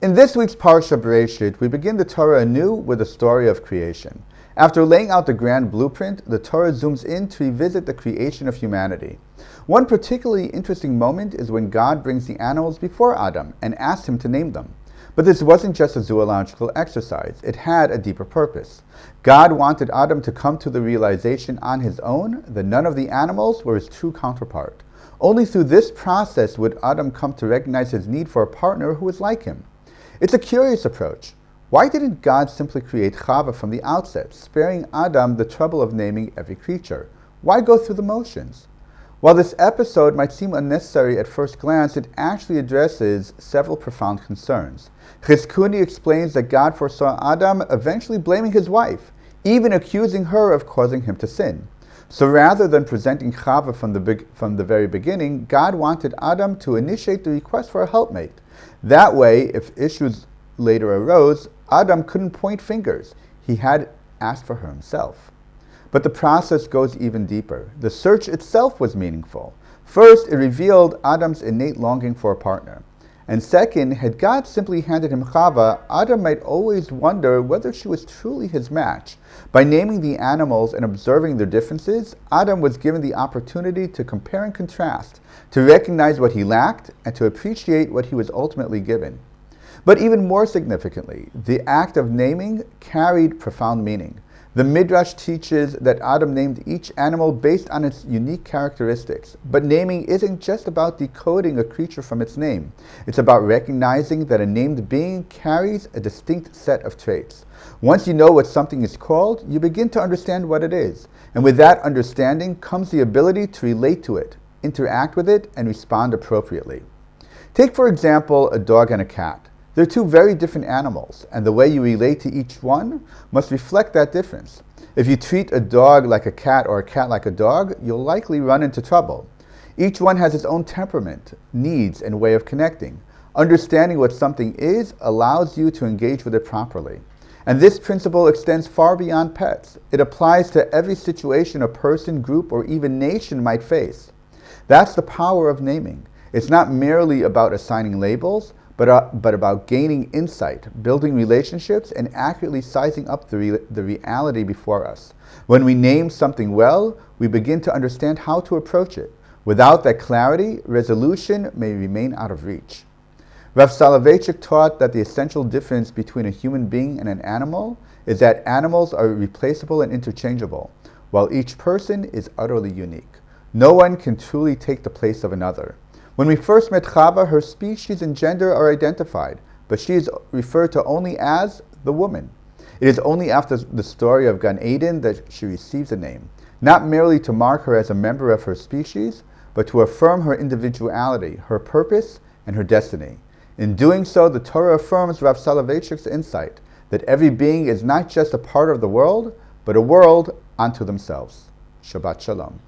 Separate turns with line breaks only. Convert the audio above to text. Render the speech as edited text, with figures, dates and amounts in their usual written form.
In this week's Parsha Bereisheet, we begin the Torah anew with the story of creation. After laying out the grand blueprint, the Torah zooms in to revisit the creation of humanity. One particularly interesting moment is when God brings the animals before Adam and asks him to name them. But this wasn't just a zoological exercise, it had a deeper purpose. God wanted Adam to come to the realization on his own that none of the animals were his true counterpart. Only through this process would Adam come to recognize his need for a partner who was like him. It's a curious approach. Why didn't God simply create Chava from the outset, sparing Adam the trouble of naming every creature? Why go through the motions? While this episode might seem unnecessary at first glance, it actually addresses several profound concerns. Chizkuni explains that God foresaw Adam eventually blaming his wife, even accusing her of causing him to sin. So rather than presenting Chava from the very beginning, God wanted Adam to initiate the request for a helpmate. That way, if issues later arose, Adam couldn't point fingers. He had asked for her himself. But the process goes even deeper. The search itself was meaningful. First, it revealed Adam's innate longing for a partner. And second, had God simply handed him Chava, Adam might always wonder whether she was truly his match. By naming the animals and observing their differences, Adam was given the opportunity to compare and contrast, to recognize what he lacked, and to appreciate what he was ultimately given. But even more significantly, the act of naming carried profound meaning. The Midrash teaches that Adam named each animal based on its unique characteristics. But naming isn't just about decoding a creature from its name. It's about recognizing that a named being carries a distinct set of traits. Once you know what something is called, you begin to understand what it is. And with that understanding comes the ability to relate to it, interact with it, and respond appropriately. Take, for example, a dog and a cat. They're two very different animals, and the way you relate to each one must reflect that difference. If you treat a dog like a cat or a cat like a dog, you'll likely run into trouble. Each one has its own temperament, needs, and way of connecting. Understanding what something is allows you to engage with it properly. And this principle extends far beyond pets. It applies to every situation a person, group, or even nation might face. That's the power of naming. It's not merely about assigning labels, but about gaining insight, building relationships, and accurately sizing up the reality before us. When we name something well, we begin to understand how to approach it. Without that clarity, resolution may remain out of reach. Rav Soloveitchik taught that the essential difference between a human being and an animal is that animals are replaceable and interchangeable, while each person is utterly unique. No one can truly take the place of another. When we first met Chava, her species and gender are identified, but she is referred to only as the woman. It is only after the story of Gan Eden that she receives a name, not merely to mark her as a member of her species, but to affirm her individuality, her purpose, and her destiny. In doing so, the Torah affirms Rav Soloveitchik's insight that every being is not just a part of the world, but a world unto themselves. Shabbat Shalom.